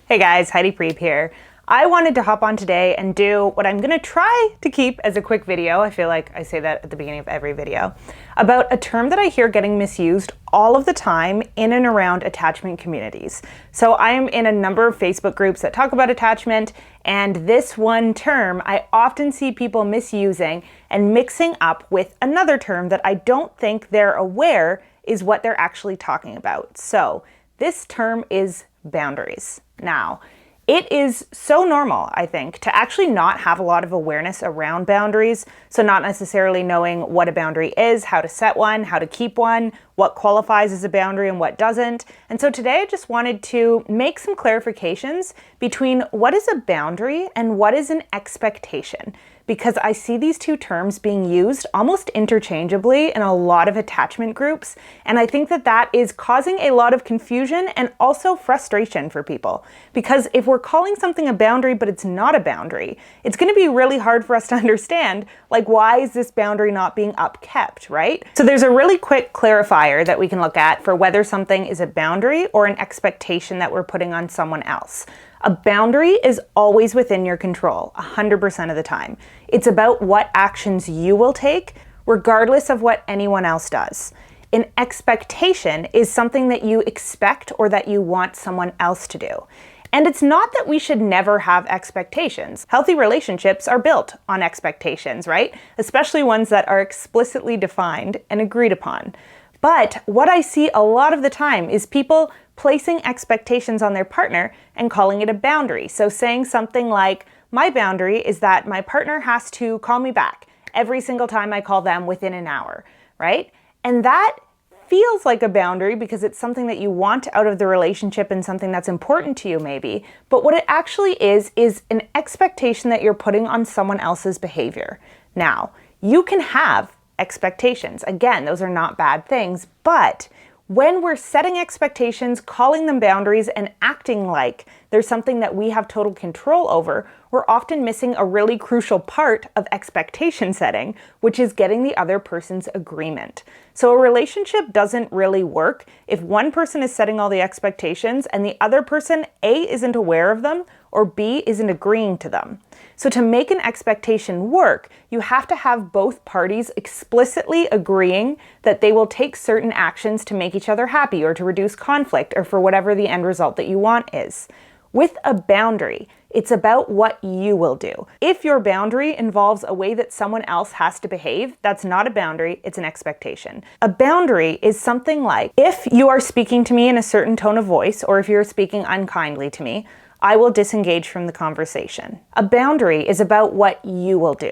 Hey guys, Heidi Preep here. I wanted to hop on today and do what I'm gonna try to keep as a quick video. I feel like I say that at the beginning of every video, about a term that I hear getting misused all of the time in and around attachment communities. So I'm in a number of Facebook groups that talk about attachment, and this one term I often see people misusing and mixing up with another term that I don't think they're aware is what they're actually talking about. So this term is boundaries. Now, it is so normal, I think, to actually not have a lot of awareness around boundaries. So not necessarily knowing what a boundary is, how to set one, how to keep one, what qualifies as a boundary and what doesn't. And so today I just wanted to make some clarifications between what is a boundary and what is an expectation, because I see these two terms being used almost interchangeably in a lot of attachment groups. And I think that that is causing a lot of confusion and also frustration for people. Because if we're calling something a boundary, but it's not a boundary, it's gonna be really hard for us to understand, like, why is this boundary not being upkept, right? So there's a really quick clarifier that we can look at for whether something is a boundary or an expectation that we're putting on someone else. A boundary is always within your control, 100% of the time. It's about what actions you will take, regardless of what anyone else does. An expectation is something that you expect or that you want someone else to do. And it's not that we should never have expectations. Healthy relationships are built on expectations, right? Especially ones that are explicitly defined and agreed upon. But what I see a lot of the time is people placing expectations on their partner and calling it a boundary. So saying something like, my boundary is that my partner has to call me back every single time I call them within an hour, right? And that feels like a boundary because it's something that you want out of the relationship and something that's important to you maybe. But what it actually is an expectation that you're putting on someone else's behavior. Now, you can have expectations. Again, those are not bad things, but when we're setting expectations, calling them boundaries, and acting like there's something that we have total control over, we're often missing a really crucial part of expectation setting, which is getting the other person's agreement. So a relationship doesn't really work if one person is setting all the expectations and the other person, A, isn't aware of them, or B, isn't agreeing to them. So to make an expectation work, you have to have both parties explicitly agreeing that they will take certain actions to make each other happy or to reduce conflict or for whatever the end result that you want is. With a boundary, it's about what you will do. If your boundary involves a way that someone else has to behave, that's not a boundary, it's an expectation. A boundary is something like, if you are speaking to me in a certain tone of voice, or if you're speaking unkindly to me, I will disengage from the conversation. A boundary is about what you will do,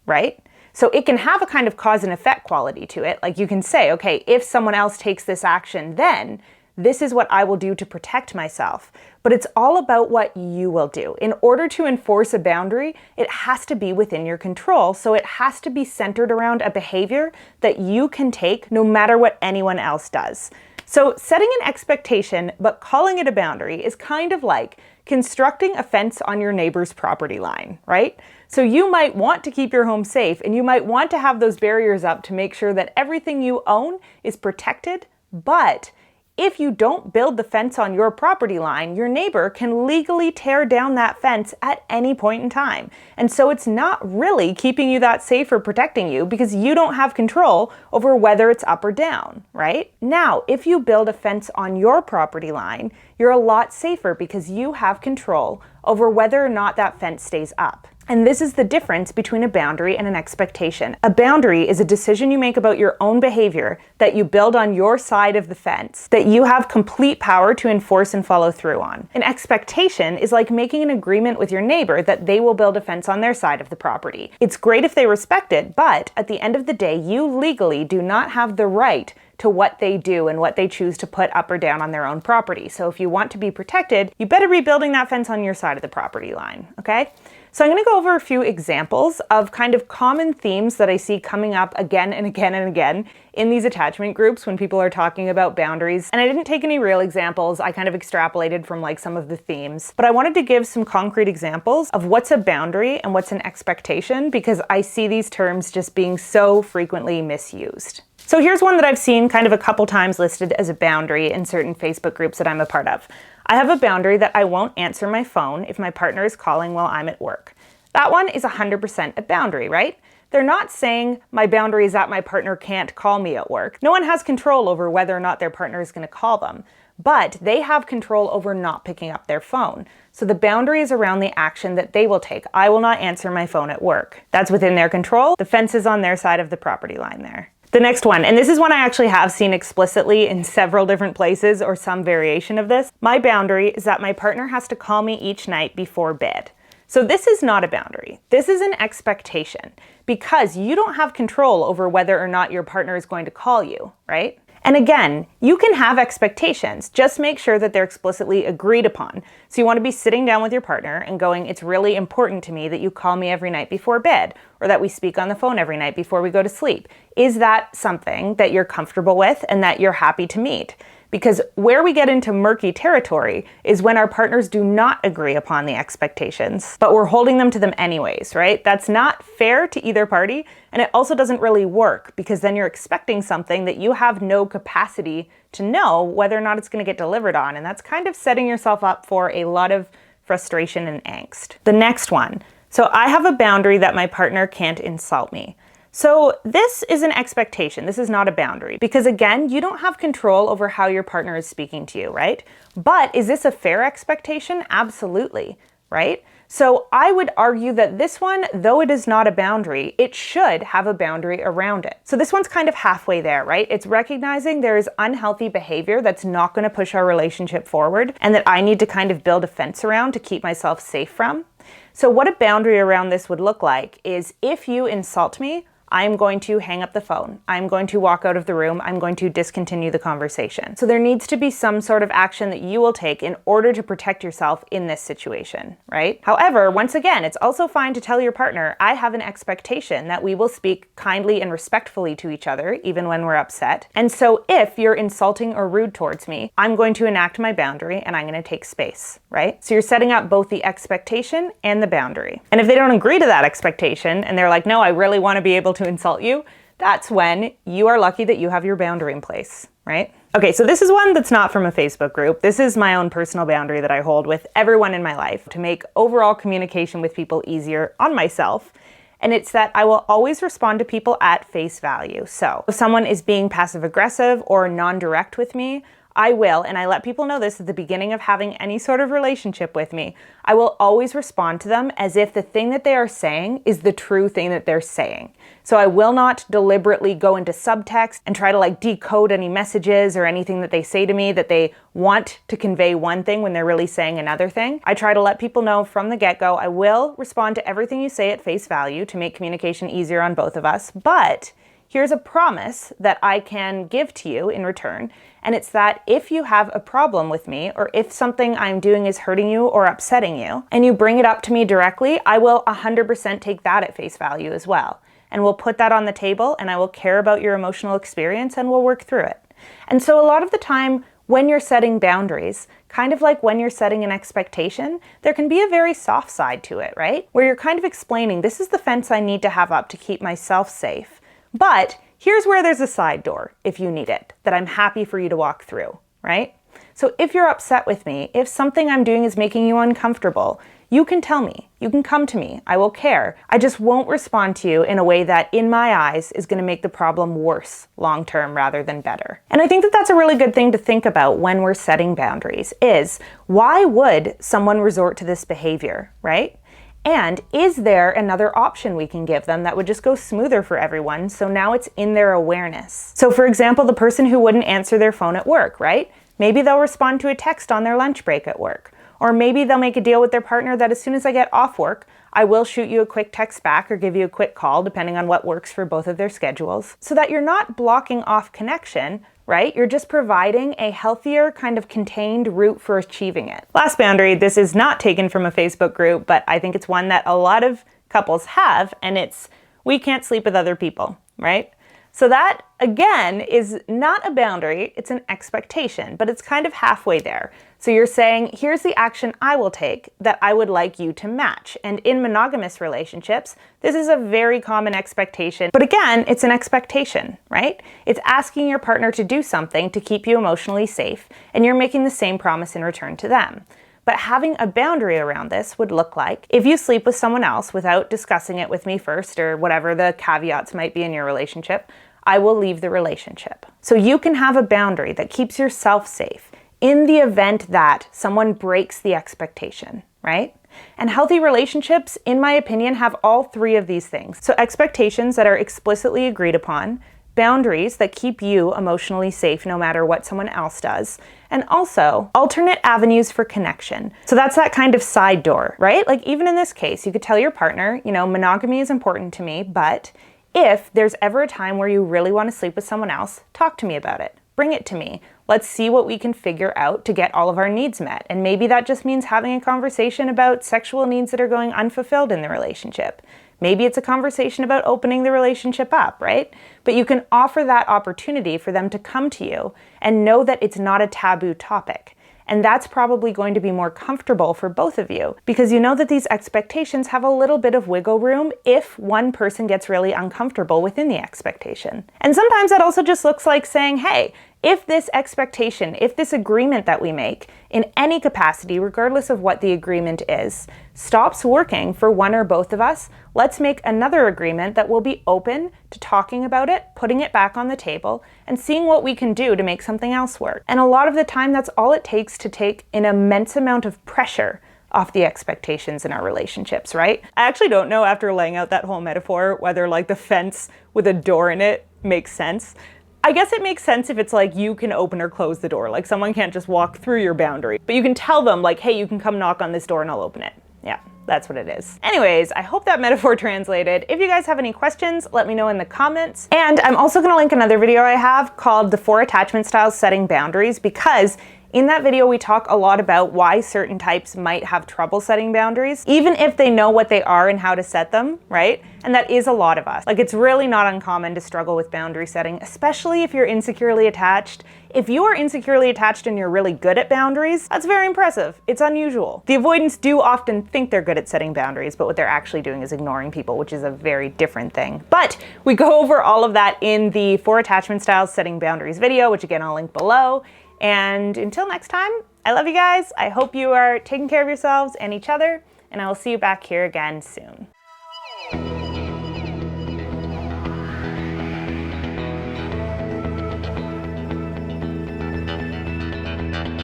right? So it can have a kind of cause and effect quality to it. Like you can say, okay, if someone else takes this action, then this is what I will do to protect myself. But it's all about what you will do. In order to enforce a boundary, it has to be within your control. So it has to be centered around a behavior that you can take no matter what anyone else does. So setting an expectation, but calling it a boundary is kind of like constructing a fence on your neighbor's property line, right? So you might want to keep your home safe and you might want to have those barriers up to make sure that everything you own is protected, but if you don't build the fence on your property line, your neighbor can legally tear down that fence at any point in time. And so it's not really keeping you that safe or protecting you because you don't have control over whether it's up or down, right? Now, if you build a fence on your property line, you're a lot safer because you have control over whether or not that fence stays up. And this is the difference between a boundary and an expectation. A boundary is a decision you make about your own behavior that you build on your side of the fence, that you have complete power to enforce and follow through on. An expectation is like making an agreement with your neighbor that they will build a fence on their side of the property. It's great if they respect it, but at the end of the day, you legally do not have the right to what they do and what they choose to put up or down on their own property. So if you want to be protected, you better be building that fence on your side of the property line, okay? So I'm gonna go over a few examples of kind of common themes that I see coming up again and again and again in these attachment groups when people are talking about boundaries. And I didn't take any real examples, I kind of extrapolated from like some of the themes, but I wanted to give some concrete examples of what's a boundary and what's an expectation because I see these terms just being so frequently misused. So here's one that I've seen kind of a couple times listed as a boundary in certain Facebook groups that I'm a part of. I have a boundary that I won't answer my phone if my partner is calling while I'm at work. That one is 100% a boundary, right? They're not saying my boundary is that my partner can't call me at work. No one has control over whether or not their partner is going to call them, but they have control over not picking up their phone. So the boundary is around the action that they will take. I will not answer my phone at work. That's within their control. The fence is on their side of the property line there. The next one, and this is one I actually have seen explicitly in several different places or some variation of this. My boundary is that my partner has to call me each night before bed. So this is not a boundary. This is an expectation because you don't have control over whether or not your partner is going to call you, right? And again, you can have expectations, just make sure that they're explicitly agreed upon. So you want to be sitting down with your partner and going, it's really important to me that you call me every night before bed, or that we speak on the phone every night before we go to sleep. Is that something that you're comfortable with and that you're happy to meet? Because where we get into murky territory is when our partners do not agree upon the expectations, but we're holding them to them anyways, right? That's not fair to either party, and it also doesn't really work because then you're expecting something that you have no capacity to know whether or not it's going to get delivered on, and that's kind of setting yourself up for a lot of frustration and angst. The next one. So I have a boundary that my partner can't insult me. So this is an expectation. This is not a boundary because again, you don't have control over how your partner is speaking to you, right? But is this a fair expectation? Absolutely, right? So I would argue that this one, though it is not a boundary, it should have a boundary around it. So this one's kind of halfway there, right? It's recognizing there is unhealthy behavior that's not going to push our relationship forward and that I need to kind of build a fence around to keep myself safe from. So what a boundary around this would look like is if you insult me, I'm going to hang up the phone. I'm going to walk out of the room. I'm going to discontinue the conversation. So there needs to be some sort of action that you will take in order to protect yourself in this situation, right? However, once again, it's also fine to tell your partner, I have an expectation that we will speak kindly and respectfully to each other, even when we're upset. And so if you're insulting or rude towards me, I'm going to enact my boundary and I'm going to take space, right? So you're setting up both the expectation and the boundary. And if they don't agree to that expectation and they're like, no, I really want to be able to insult you, that's when you are lucky that you have your boundary in place, right? Okay, so this is one that's not from a Facebook group. This is my own personal boundary that I hold with everyone in my life to make overall communication with people easier on myself. And it's that I will always respond to people at face value. So if someone is being passive aggressive or non-direct with me, I will, and I let people know this at the beginning of having any sort of relationship with me, I will always respond to them as if the thing that they are saying is the true thing that they're saying. So I will not deliberately go into subtext and try to like decode any messages or anything that they say to me that they want to convey one thing when they're really saying another thing. I try to let people know from the get-go, I will respond to everything you say at face value to make communication easier on both of us, but here's a promise that I can give to you in return, and it's that if you have a problem with me or if something I'm doing is hurting you or upsetting you, and you bring it up to me directly, I will 100% take that at face value as well. And we'll put that on the table and I will care about your emotional experience and we'll work through it. And so a lot of the time when you're setting boundaries, kind of like when you're setting an expectation, there can be a very soft side to it, right? Where you're kind of explaining, this is the fence I need to have up to keep myself safe. But here's where there's a side door, if you need it, that I'm happy for you to walk through, right? So if you're upset with me, if something I'm doing is making you uncomfortable, you can tell me, you can come to me, I will care. I just won't respond to you in a way that, in my eyes, is gonna make the problem worse long-term rather than better. And I think that that's a really good thing to think about when we're setting boundaries is, why would someone resort to this behavior, right? And is there another option we can give them that would just go smoother for everyone so now it's in their awareness? So for example, the person who wouldn't answer their phone at work, right? Maybe they'll respond to a text on their lunch break at work. Or maybe they'll make a deal with their partner that as soon as I get off work, I will shoot you a quick text back or give you a quick call, depending on what works for both of their schedules, so that you're not blocking off connection, right? You're just providing a healthier kind of contained route for achieving it. Last boundary, this is not taken from a Facebook group, but I think it's one that a lot of couples have, and it's, we can't sleep with other people, right? So that, again, is not a boundary, it's an expectation, but it's kind of halfway there. So you're saying, here's the action I will take that I would like you to match. And in monogamous relationships, this is a very common expectation. But again, it's an expectation, right? It's asking your partner to do something to keep you emotionally safe, and you're making the same promise in return to them. But having a boundary around this would look like, if you sleep with someone else without discussing it with me first, or whatever the caveats might be in your relationship, I will leave the relationship. So you can have a boundary that keeps yourself safe in the event that someone breaks the expectation, right? And healthy relationships, in my opinion, have all three of these things. So expectations that are explicitly agreed upon, boundaries that keep you emotionally safe no matter what someone else does, and also alternate avenues for connection. So that's that kind of side door, right? Like even in this case, you could tell your partner, you know, monogamy is important to me, but if there's ever a time where you really want to sleep with someone else, talk to me about it. Bring it to me. Let's see what we can figure out to get all of our needs met. And maybe that just means having a conversation about sexual needs that are going unfulfilled in the relationship. Maybe it's a conversation about opening the relationship up, right? But you can offer that opportunity for them to come to you and know that it's not a taboo topic. And that's probably going to be more comfortable for both of you because you know that these expectations have a little bit of wiggle room if one person gets really uncomfortable within the expectation. And sometimes that also just looks like saying, hey, if this expectation, if this agreement that we make in any capacity, regardless of what the agreement is, stops working for one or both of us, let's make another agreement that will be open to talking about it, putting it back on the table, and seeing what we can do to make something else work. And a lot of the time, that's all it takes to take an immense amount of pressure off the expectations in our relationships, right? I actually don't know after laying out that whole metaphor whether like the fence with a door in it makes sense. I guess it makes sense if it's like you can open or close the door. Like someone can't just walk through your boundary, but you can tell them like, hey, you can come knock on this door and I'll open it. Yeah, that's what it is. Anyways, I hope that metaphor translated. If you guys have any questions, let me know in the comments. And I'm also gonna link another video I have called The 4 Attachment Styles Setting Boundaries, because in that video, we talk a lot about why certain types might have trouble setting boundaries, even if they know what they are and how to set them, right? And that is a lot of us. Like, it's really not uncommon to struggle with boundary setting, especially if you're insecurely attached. If you are insecurely attached and you're really good at boundaries, that's very impressive. It's unusual. The avoidants do often think they're good at setting boundaries, but what they're actually doing is ignoring people, which is a very different thing. But we go over all of that in the 4 Attachment Styles Setting Boundaries video, which again, I'll link below. And until next time, I love you guys. I hope you are taking care of yourselves and each other, and I will see you back here again soon.